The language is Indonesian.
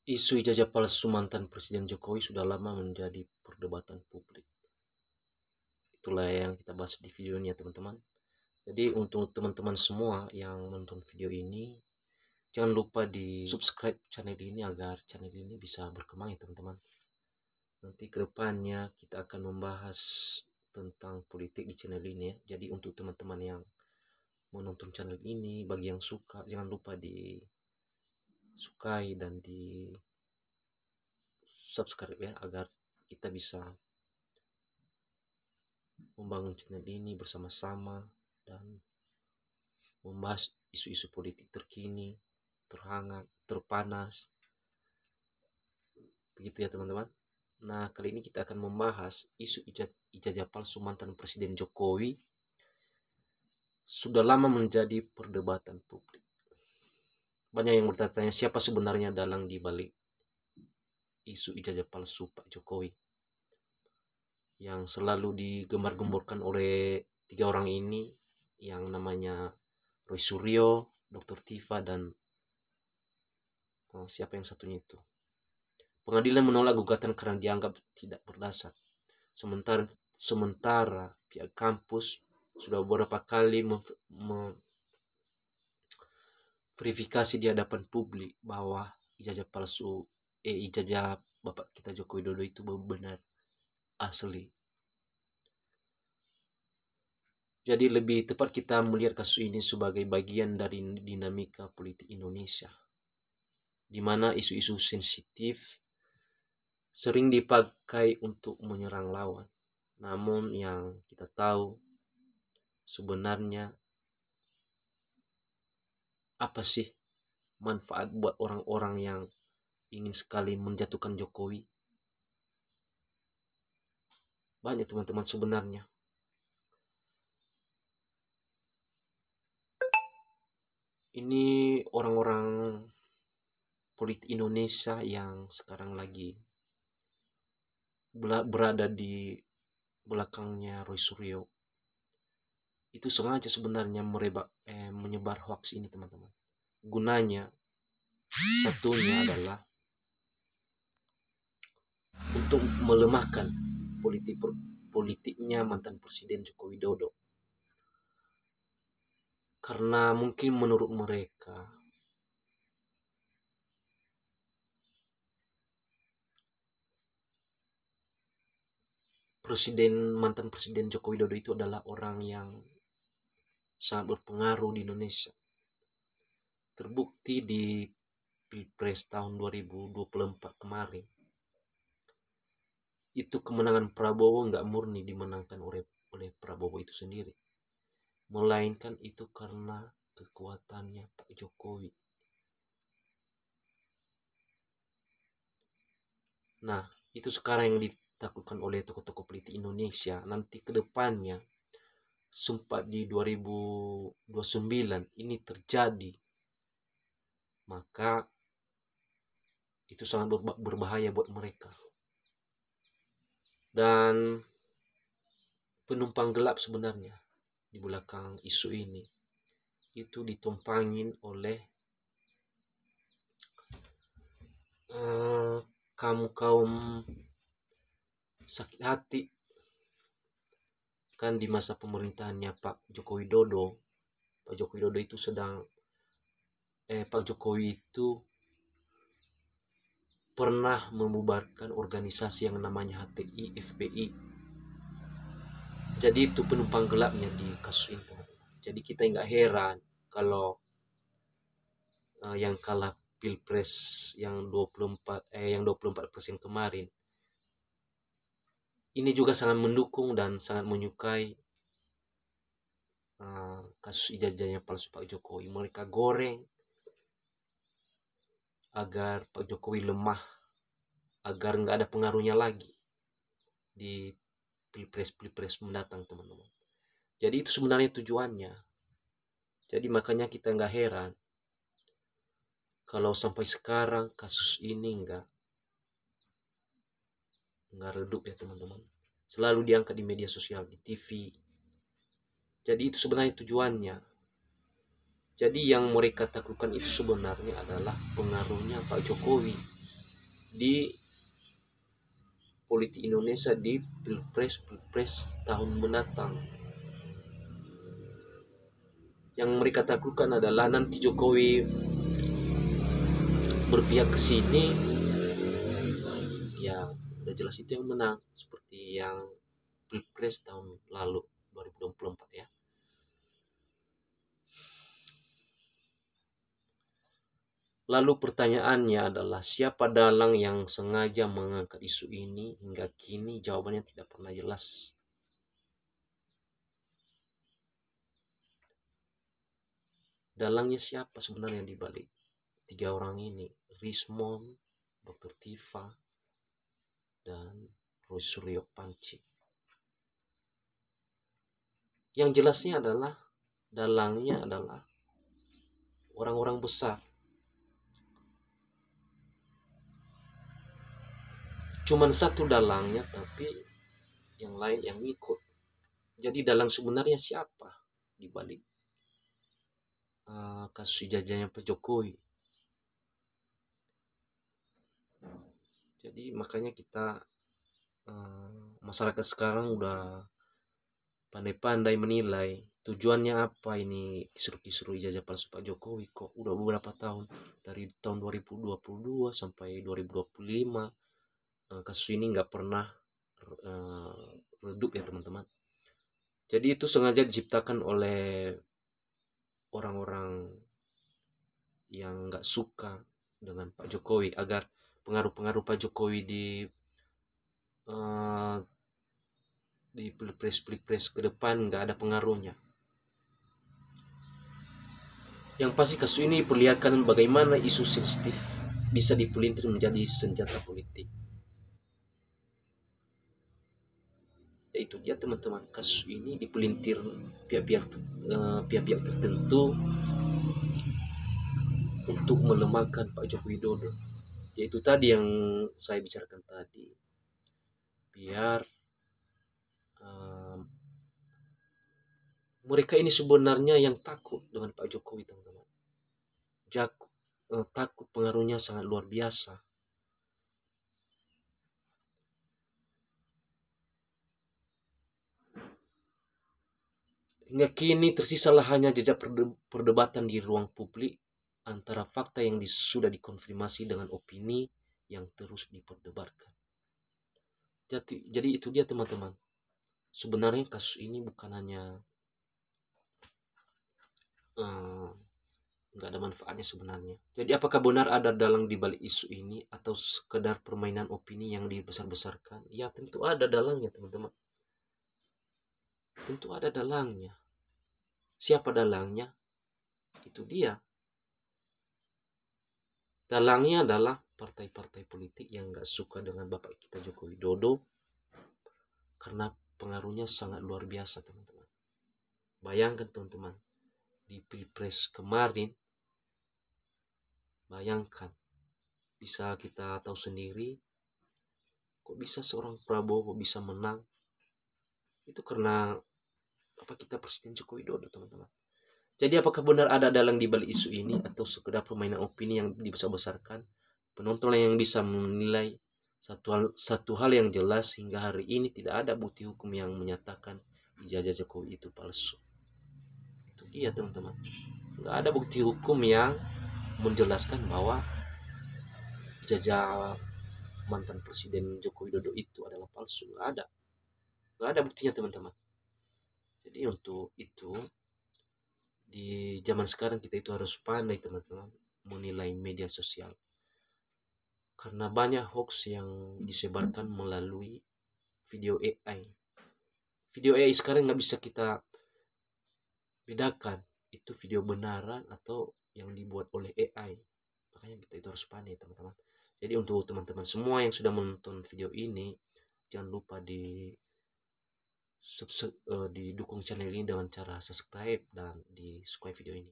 Isu ijazah palsu mantan Presiden Jokowi sudah lama menjadi perdebatan publik. Itulah yang kita bahas di video ini ya teman-teman. Jadi untuk teman-teman semua yang menonton video ini, jangan lupa di subscribe channel ini agar channel ini bisa berkembang ya teman-teman. Nanti kedepannya kita akan membahas tentang politik di channel ini ya. Jadi untuk teman-teman yang menonton channel ini, bagi yang suka, jangan lupa di sukai dan di subscribe ya, agar kita bisa membangun channel ini bersama-sama dan membahas isu-isu politik terkini, terhangat, terpanas. Begitu ya teman-teman. Nah, kali ini kita akan membahas isu ijazah palsu mantan Presiden Jokowi sudah lama menjadi perdebatan publik. Banyak yang bertanya siapa sebenarnya dalang dibalik isu ijazah palsu Pak Jokowi yang selalu digembar-gemborkan oleh tiga orang ini, yang namanya Roy Suryo, Dr. Tifa, dan siapa yang satunya itu. Pengadilan menolak gugatan karena dianggap tidak berdasar. Sementara pihak kampus sudah beberapa kali verifikasi di hadapan publik bahwa ijazah palsu ijazah Bapak kita Joko Widodo itu benar asli. Jadi lebih tepat kita melihat kasus ini sebagai bagian dari dinamika politik Indonesia, di mana isu-isu sensitif sering dipakai untuk menyerang lawan. Namun yang kita tahu sebenarnya apa sih manfaat buat orang-orang yang ingin sekali menjatuhkan Jokowi? Banyak teman-teman sebenarnya. Ini orang-orang politik Indonesia yang sekarang lagi berada di belakangnya Roy Suryo. Itu sengaja sebenarnya menyebar hoax ini teman-teman. Gunanya satunya adalah untuk melemahkan politiknya mantan Presiden Joko Widodo. Karena mungkin menurut mereka mantan Presiden Joko Widodo itu adalah orang yang sangat berpengaruh di Indonesia. Terbukti di Pilpres tahun 2024 kemarin. Itu kemenangan Prabowo nggak murni dimenangkan oleh Prabowo itu sendiri, melainkan itu karena kekuatannya Pak Jokowi. Nah, itu sekarang yang ditaklukkan oleh tokoh-tokoh politik Indonesia. Nanti ke depannya sempat di 2029 ini terjadi, maka itu sangat berbahaya buat mereka. Dan penumpang gelap sebenarnya di belakang isu ini itu ditumpangin oleh kaum sakit hati. Kan di masa pemerintahannya Pak Joko Widodo itu Pak Jokowi itu pernah membubarkan organisasi yang namanya HTI FPI. Jadi itu penumpang gelapnya di kasus itu. Jadi kita nggak heran kalau yang kalah Pilpres yang 24% kemarin ini juga sangat mendukung dan sangat menyukai kasus ijazahnya palsu Pak Jokowi. Mereka goreng agar Pak Jokowi lemah, agar nggak ada pengaruhnya lagi di pilpres mendatang teman-teman. Jadi itu sebenarnya tujuannya. Jadi makanya kita nggak heran kalau sampai sekarang kasus ini nggak redup ya teman-teman. Selalu diangkat di media sosial, di TV. Jadi itu sebenarnya tujuannya. Jadi yang mereka taklukkan itu sebenarnya adalah pengaruhnya Pak Jokowi. di politik Indonesia di pilpres tahun mendatang. Yang mereka takutkan adalah nanti Jokowi berpihak ke sini, ya udah jelas itu yang menang, seperti yang pilpres tahun lalu 2024 ya. Lalu pertanyaannya adalah siapa dalang yang sengaja mengangkat isu ini? Hingga kini jawabannya tidak pernah jelas. Dalangnya siapa sebenarnya di balik tiga orang ini? Rismond, Dr. Tifa, dan Roy Suryo Panci. Yang jelasnya adalah dalangnya adalah orang-orang besar. Cuman satu dalangnya, tapi yang lain yang ikut. Jadi dalang sebenarnya siapa di balik kasus ijazahnya Pak Jokowi? Jadi makanya kita masyarakat sekarang udah pandai-pandai menilai tujuannya apa ini kisru-kisru ijazah palsu Pak Jokowi. Kok udah beberapa tahun, dari tahun 2022 sampai 2025 kasus ini nggak pernah redup ya teman-teman. Jadi itu sengaja diciptakan oleh orang-orang yang nggak suka dengan Pak Jokowi, agar pengaruh-pengaruh Pak Jokowi di pilpres ke depan nggak ada pengaruhnya. Yang pasti kasus ini perlihatkan bagaimana isu sensitif bisa dipelintir menjadi senjata politik. Yaitu dia teman-teman, kasus ini dipelintir pihak-pihak tertentu untuk melemahkan Pak Joko Widodo. Yaitu tadi yang saya bicarakan tadi, biar mereka ini sebenarnya yang takut dengan Pak Jokowi teman-teman. Takut, pengaruhnya sangat luar biasa. Hingga kini tersisalah hanya jejak perdebatan di ruang publik antara fakta yang sudah dikonfirmasi dengan opini yang terus diperdebatkan. Jadi itu dia teman-teman. Sebenarnya kasus ini bukan hanya nggak ada manfaatnya sebenarnya. Jadi apakah benar ada dalang di balik isu ini atau sekedar permainan opini yang dibesar-besarkan? Ya tentu ada dalangnya teman-teman. Tentu ada dalangnya. Siapa dalangnya? Itu dia. Dalangnya adalah partai-partai politik yang nggak suka dengan Bapak kita Joko Widodo, karena pengaruhnya sangat luar biasa teman-teman. Bayangkan teman-teman, di pilpres kemarin, bayangkan, bisa kita tahu sendiri, kok bisa seorang Prabowo bisa menang? Itu karena Bapak kita Presiden Joko Widodo teman-teman. Jadi apakah benar ada dalang di balik isu ini atau sekedar permainan opini yang dibesar-besarkan? Penonton yang bisa menilai satu hal yang jelas, hingga hari ini tidak ada bukti hukum yang menyatakan ijazah Jokowi itu palsu. Itu dia teman-teman. Nggak ada bukti hukum yang menjelaskan bahwa ijazah mantan Presiden Joko Widodo itu adalah palsu. Nggak ada buktinya teman-teman. Jadi untuk itu di zaman sekarang kita itu harus pandai teman-teman menilai media sosial, karena banyak hoax yang disebarkan melalui video AI. Video AI sekarang nggak bisa kita bedakan itu video benaran atau yang dibuat oleh AI. Makanya kita itu harus pandai teman-teman. Jadi untuk teman-teman semua yang sudah menonton video ini, jangan lupa didukung channel ini dengan cara subscribe dan di-subscribe video ini.